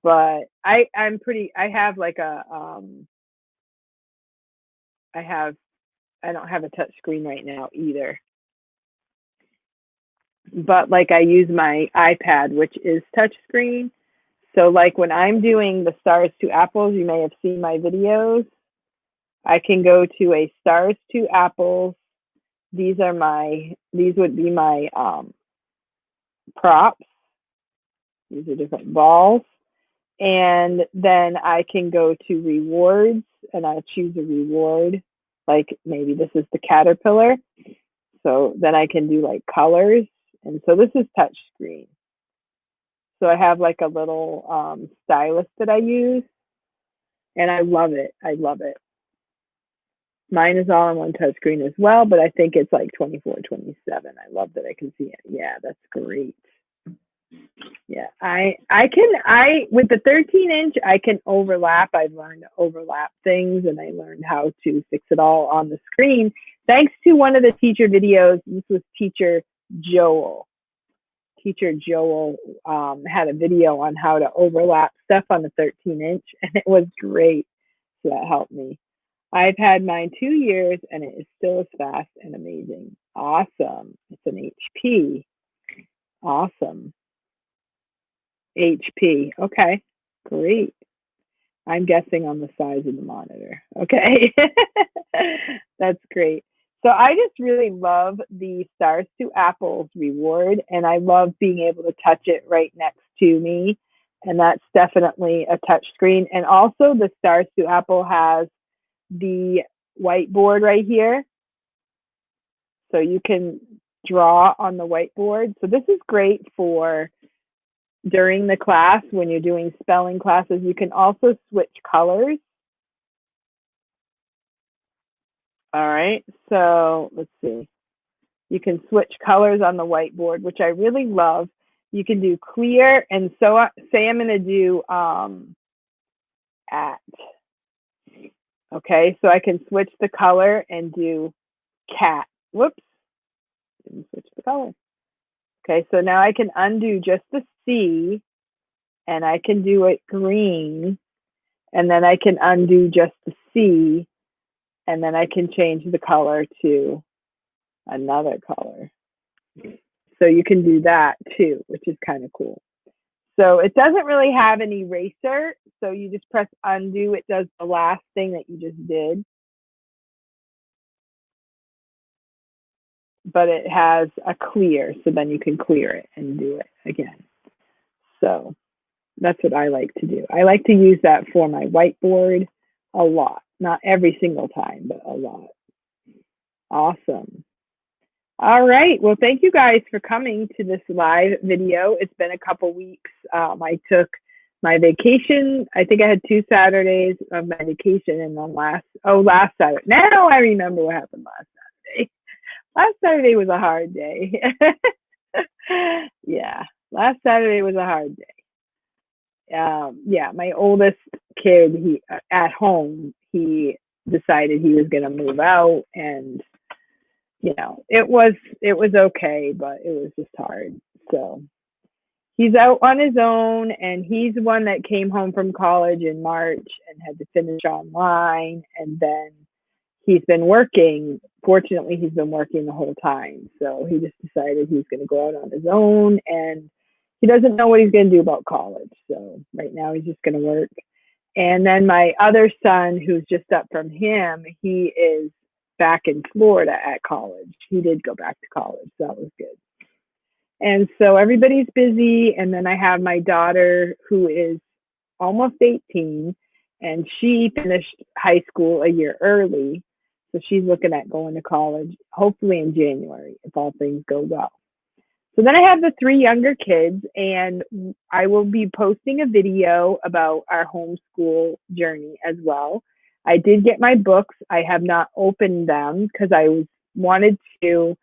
but I'm pretty. I have like a I don't have a touch screen right now either. But like I use my iPad, which is touch screen. So like when I'm doing the stars to apples, you may have seen my videos. I can go to a stars to apples. These would be my props. These are different balls. And then I can go to rewards and I choose a reward. Like maybe this is the caterpillar. So then I can do like colors. And so this is touch screen. So I have like a little stylus that I use and I love it. I love it. Mine is all on one touch screen as well, but I think it's like 24/27. I love that I can see it. Yeah, that's great. Yeah, I with the 13-inch, I can overlap. I've learned to overlap things and I learned how to fix it all on the screen. Thanks to one of the teacher videos. This was Teacher Joel. Teacher Joel had a video on how to overlap stuff on the 13-inch and it was great. So that helped me. I've had mine 2 years and it is still as fast and amazing. Awesome. It's an HP. Awesome. HP. Okay, great. I'm guessing on the size of the monitor. Okay, that's great. So I just really love the Stars to Apples reward, and I love being able to touch it right next to me. And that's definitely a touch screen. And also the Stars to Apple has the whiteboard right here. So you can draw on the whiteboard. So this is great for during the class when you're doing spelling classes. You can also switch colors. All right, so let's see. You can switch colors on the whiteboard, which I really love. You can do clear, and so say I'm going to do at. Okay, so I can switch the color and do cat. Whoops, didn't switch the color. Okay, so now I can undo just the C, and I can do it green, and then I can undo just the C, and then I can change the color to another color. So you can do that too, which is kind of cool. So it doesn't really have an eraser. So you just press undo. It does the last thing that you just did. But it has a clear. So then you can clear it and do it again. So that's what I like to do. I like to use that for my whiteboard a lot. Not every single time, but a lot. Awesome. All right. Well, thank you guys for coming to this live video. It's been a couple weeks. I took my vacation. I think I had 2 Saturdays of my vacation, and then last Saturday. Now I remember what happened last Saturday. Last Saturday was a hard day. Yeah, last Saturday was a hard day. Yeah, my oldest kid, he at home, he decided he was going to move out, and it was okay, but it was just hard. So he's out on his own, and he's the one that came home from college in March and had to finish online, and then he's been working. Fortunately, he's been working the whole time. So he just decided he's going to go out on his own, and he doesn't know what he's going to do about college. So right now he's just going to work. And then my other son, who's just up from him, he is back in Florida at college. He did go back to college. So that was good. And so everybody's busy. And then I have my daughter, who is almost 18, and she finished high school a year early. So she's looking at going to college, hopefully in January, if all things go well. So then I have the 3 younger kids, and I will be posting a video about our homeschool journey as well. I did get my books. I have not opened them because I wanted to.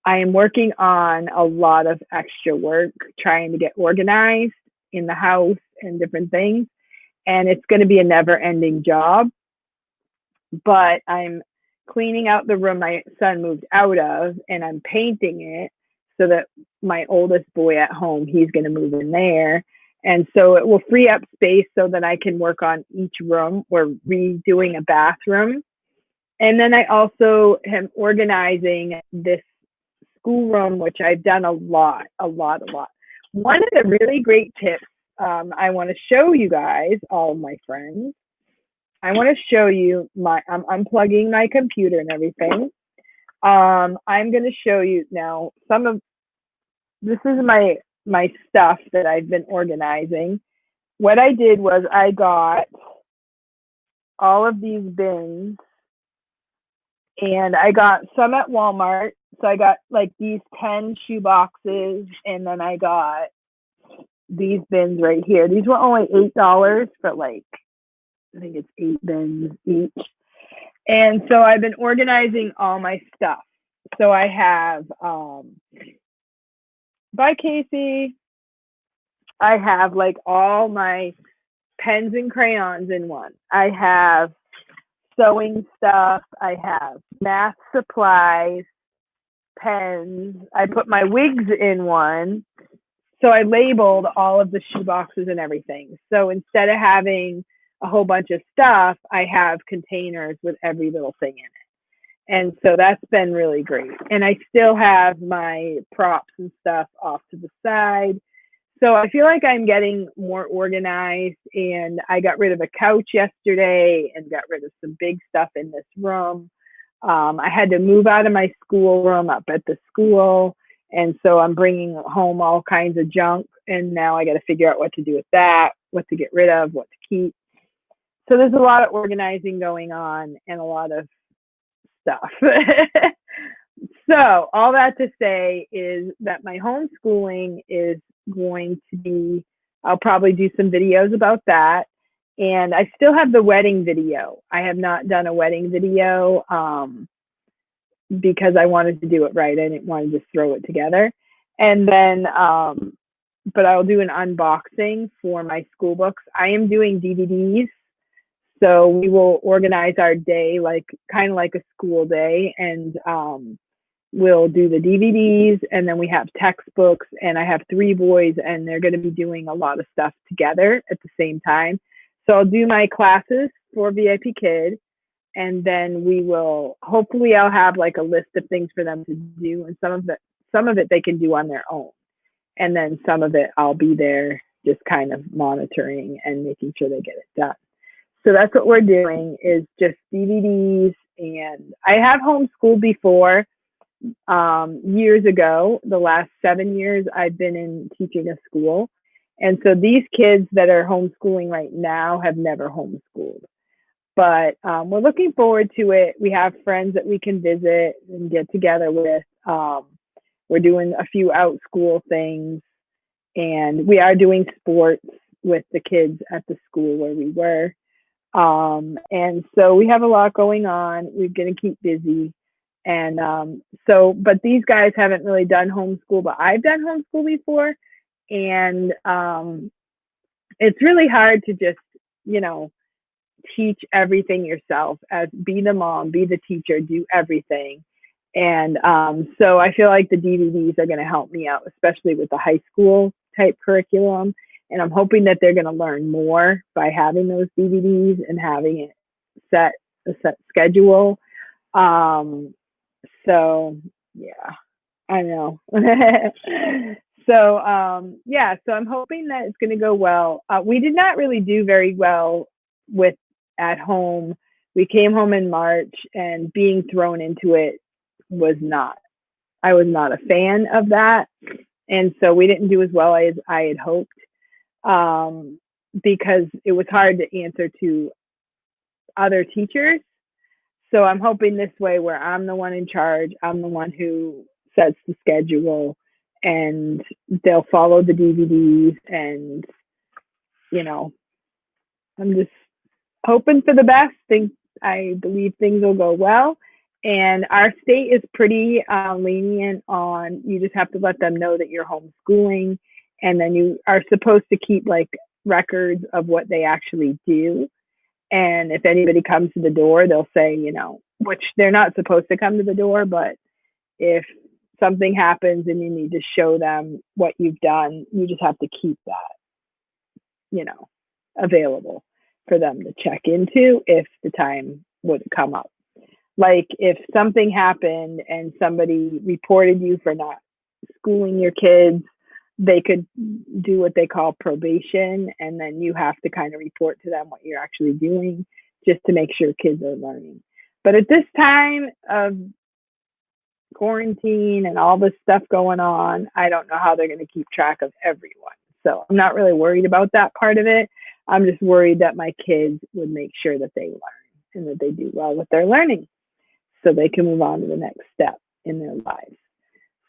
I am working on a lot of extra work, trying to get organized in the house and different things. And it's going to be a never-ending job. But I'm cleaning out the room my son moved out of, and I'm painting it so that my oldest boy at home, he's going to move in there. And so it will free up space so that I can work on each room. We're redoing a bathroom. And then I also am organizing this schoolroom, which I've done a lot. One of the really great tips I want to show you guys, all of my friends. I want to show you I'm unplugging my computer and everything. I'm going to show you now this is my stuff that I've been organizing. What I did was I got all of these bins, and I got some at Walmart. So I got like these 10 shoe boxes, and then I got these bins right here. These were only $8 for like, I think it's 8 bins each. And so I've been organizing all my stuff. So I have, by Casey, I have like all my pens and crayons in one. I have sewing stuff. I have math supplies, pens. I put my wigs in one. So I labeled all of the shoe boxes and everything. So instead of having a whole bunch of stuff, I have containers with every little thing in it. And so that's been really great. And I still have my props and stuff off to the side. So I feel like I'm getting more organized, and I got rid of a couch yesterday and got rid of some big stuff in this room. I had to move out of my school room up at the school. And so I'm bringing home all kinds of junk. And now I got to figure out what to do with that, what to get rid of, what to keep. So there's a lot of organizing going on and a lot of stuff. So all that to say is that my homeschooling is going to be, I'll probably do some videos about that. And I still have the wedding video. I have not done a wedding video because I wanted to do it right. I didn't want to just throw it together. And then, but I'll do an unboxing for my school books. I am doing DVDs. So we will organize our day like kind of like a school day, and we'll do the DVDs, and then we have textbooks, and I have 3 boys, and they're going to be doing a lot of stuff together at the same time. So I'll do my classes for VIPKID, and then we will, hopefully I'll have like a list of things for them to do, and some of it they can do on their own. And then some of it I'll be there just kind of monitoring and making sure they get it done. So that's what we're doing, is just DVDs. And I have homeschooled before, years ago. The last 7 years I've been in teaching a school. And so these kids that are homeschooling right now have never homeschooled. But we're looking forward to it. We have friends that we can visit and get together with. We're doing a few out school things, and we are doing sports with the kids at the school where we were. And so we have a lot going on. We're going to keep busy. And but these guys haven't really done homeschool, but I've done homeschool before. And it's really hard to just, teach everything yourself, as be the mom, be the teacher, do everything. And so I feel like the DVDs are going to help me out, especially with the high school type curriculum. And I'm hoping that they're going to learn more by having those DVDs and having it a set schedule. So yeah, I know. So I'm hoping that it's going to go well. We did not really do very well with at home. We came home in March, and being thrown into it I was not a fan of that. And so we didn't do as well as I had hoped, because it was hard to answer to other teachers. So I'm hoping this way, where I'm the one in charge, I'm the one who sets the schedule, and they'll follow the DVDs, and I'm just hoping for the best. I believe things will go well. And our state is pretty lenient on, you just have to let them know that you're homeschooling, and then you are supposed to keep like records of what they actually do. And if anybody comes to the door, they'll say, which they're not supposed to come to the door, but if something happens and you need to show them what you've done, you just have to keep that, available for them to check into if the time would come up. Like if something happened and somebody reported you for not schooling your kids, they could do what they call probation, and then you have to kind of report to them what you're actually doing, just to make sure kids are learning. But at this time of quarantine and all this stuff going on, I don't know how they're going to keep track of everyone. So I'm not really worried about that part of it. I'm just worried that my kids would make sure that they learn and that they do well with their learning, so they can move on to the next step in their lives.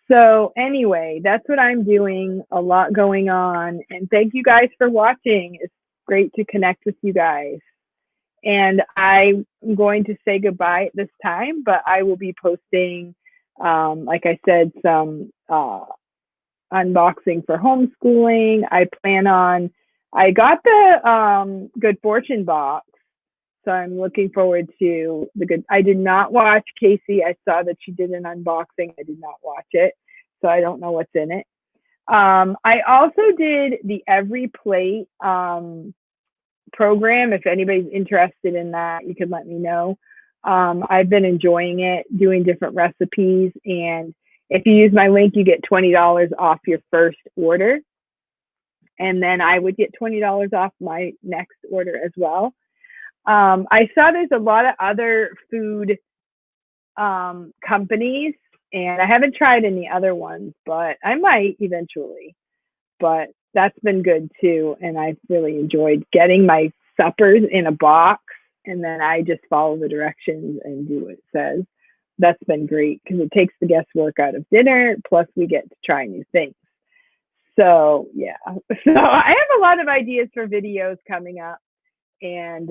So anyway, that's what I'm doing. A lot going on. And thank you guys for watching. It's great to connect with you guys. And I'm going to say goodbye at this time, but I will be posting, like I said, some unboxing for homeschooling. I got the Good Fortune box. So I'm looking forward to I did not watch Casey. I saw that she did an unboxing. I did not watch it, so I don't know what's in it. I also did the Every Plate program. If anybody's interested in that, you could let me know. I've been enjoying it, doing different recipes. And if you use my link, you get $20 off your first order. And then I would get $20 off my next order as well. I saw there's a lot of other food companies, and I haven't tried any other ones, but I might eventually. But that's been good too, and I've really enjoyed getting my suppers in a box, and then I just follow the directions and do what it says. That's been great because it takes the guesswork out of dinner, plus we get to try new things. So yeah, so I have a lot of ideas for videos coming up, and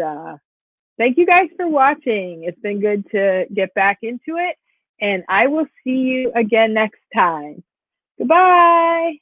thank you guys for watching. It's been good to get back into it, and I will see you again next time. Goodbye.